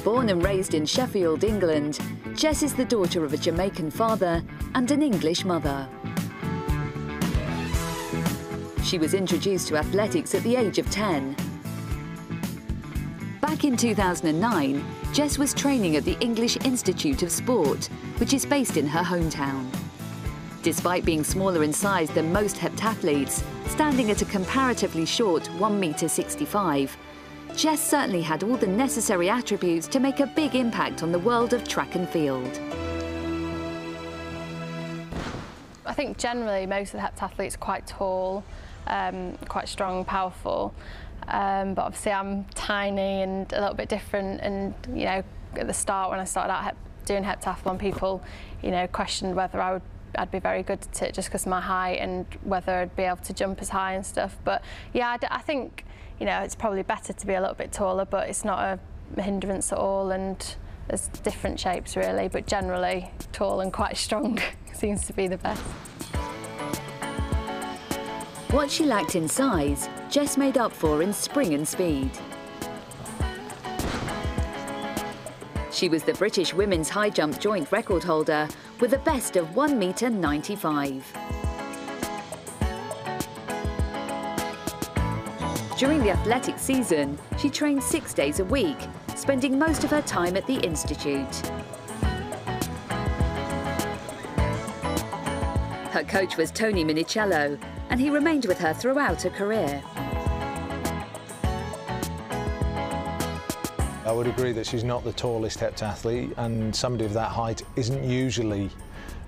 Born and raised in Sheffield, England, Jess is the daughter of a Jamaican father and an English mother. She was introduced to athletics at the age of 10. Back in 2009, Jess was training at the English Institute of Sport, which is based in her hometown. Despite being smaller in size than most heptathletes, standing at a comparatively short 1.65 meters, Jess certainly had all the necessary attributes to make a big impact on the world of track and field. I think generally most of the heptathletes are quite tall, quite strong, powerful. But obviously I'm tiny and a little bit different, and you know, at the start when I started out doing heptathlon, people, you know, questioned whether I'd be very good at it just because of my height and whether I'd be able to jump as high and stuff. But yeah, I think, you know, it's probably better to be a little bit taller, but it's not a hindrance at all, and there's different shapes really, but generally tall and quite strong seems to be the best. What she lacked in size, Jess made up for in spring and speed. She was the British women's high jump joint record holder with a best of 1.95 meters. During the athletic season, she trained 6 days a week, spending most of her time at the Institute. Her coach was Tony Minicello, and he remained with her throughout her career. I would agree that she's not the tallest heptathlete, and somebody of that height isn't usually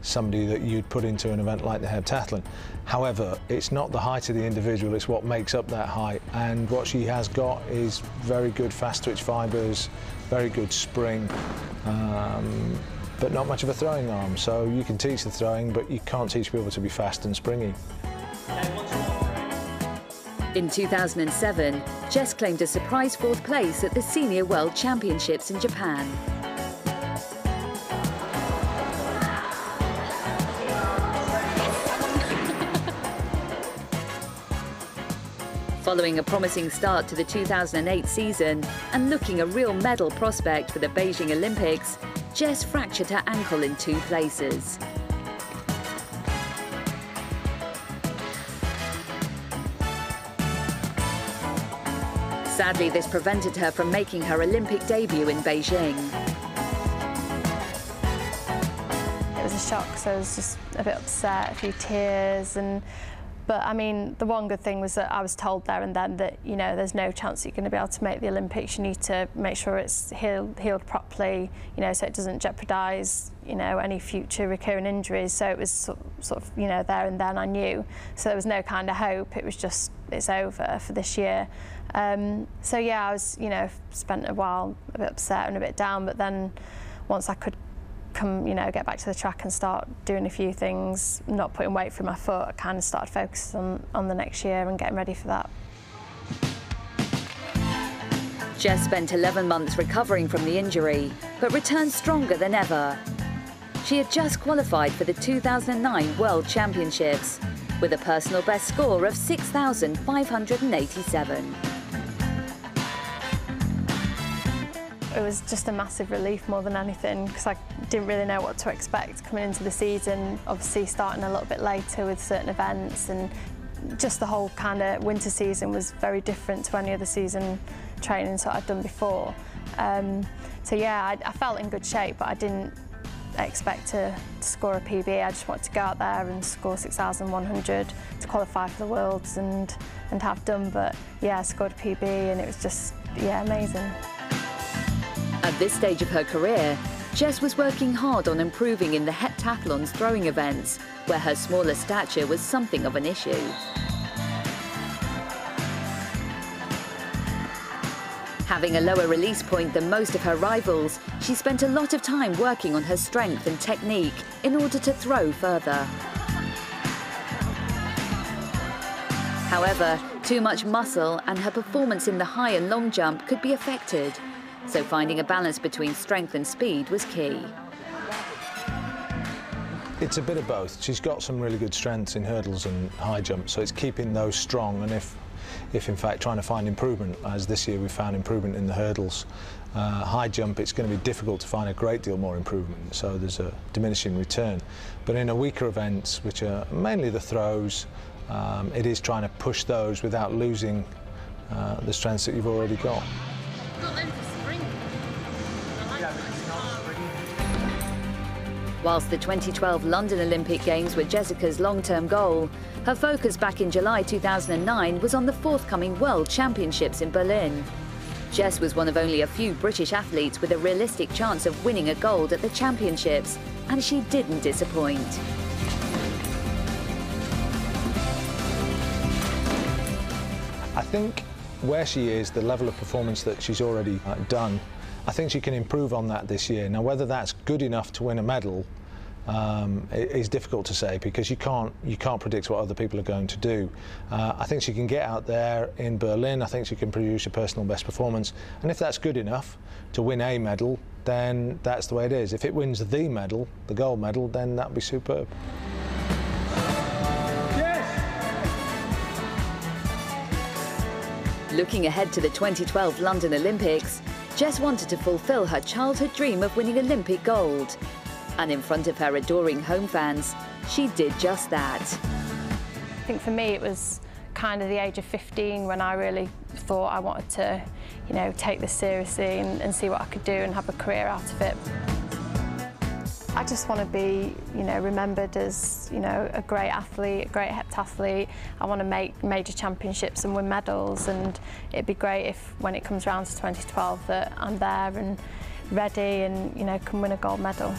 somebody that you'd put into an event like the heptathlon. However, it's not the height of the individual, it's what makes up that height, and what she has got is very good fast twitch fibres, very good spring, but not much of a throwing arm. So you can teach the throwing, but you can't teach people to be fast and springy. In 2007, Jess claimed a surprise 4th place at the Senior World Championships in Japan. Following a promising start to the 2008 season and looking a real medal prospect for the Beijing Olympics, Jess fractured her ankle in 2 places. Sadly, this prevented her from making her Olympic debut in Beijing. It was a shock, so I was just a bit upset, a few tears, but I mean, the one good thing was that I was told there and then that, you know, there's no chance you're going to be able to make the Olympics. You need to make sure it's healed properly, you know, so it doesn't jeopardise, you know, any future recurring injuries. So it was sort of, you know, there and then I knew. So there was no kind of hope. It was just, it's over for this year. So yeah, I was, you know, spent a while a bit upset and a bit down, but then once I could come, you know, get back to the track and start doing a few things, not putting weight through my foot, I kind of started focusing on the next year and getting ready for that. Jess spent 11 months recovering from the injury, but returned stronger than ever. She had just qualified for the 2009 World Championships with a personal best score of 6,587. It was just a massive relief more than anything, because I didn't really know what to expect coming into the season, obviously starting a little bit later with certain events, and just the whole kind of winter season was very different to any other season training that I'd done before. So yeah, I felt in good shape, but I didn't expect to score a PB. I just wanted to go out there and score 6,100 to qualify for the Worlds and have done, but yeah, I scored a PB and it was just, yeah, amazing. At this stage of her career, Jess was working hard on improving in the heptathlon's throwing events, where her smaller stature was something of an issue. Having a lower release point than most of her rivals, she spent a lot of time working on her strength and technique in order to throw further. However, too much muscle and her performance in the high and long jump could be affected. So finding a balance between strength and speed was key. It's a bit of both. She's got some really good strengths in hurdles and high jump, so it's keeping those strong, and if if in fact trying to find improvement, as this year we found improvement in the hurdles. High jump, it's going to be difficult to find a great deal more improvement, so there's a diminishing return. But in a weaker events, which are mainly the throws, it is trying to push those without losing the strengths that you've already got. Whilst the 2012 London Olympic Games were Jessica's long-term goal, her focus back in July 2009 was on the forthcoming World Championships in Berlin. Jess was one of only a few British athletes with a realistic chance of winning a gold at the championships, and she didn't disappoint. I think where she is, the level of performance that she's already done, I think she can improve on that this year. Now, whether that's good enough to win a medal is difficult to say, because you can't predict what other people are going to do. I think she can get out there in Berlin. I think she can produce a personal best performance, and if that's good enough to win a medal, then that's the way it is. If it wins the medal, the gold medal, then that'd be superb. Looking ahead to the 2012 London Olympics, Jess wanted to fulfil her childhood dream of winning Olympic gold. And in front of her adoring home fans, she did just that. I think for me it was kind of the age of 15 when I really thought I wanted to, you know, take this seriously and see what I could do and have a career out of it. I just want to be, you know, remembered as, you know, a great athlete, a great heptathlete. I want to make major championships and win medals, and it'd be great if, when it comes round to 2012, that I'm there and ready and, you know, can win a gold medal.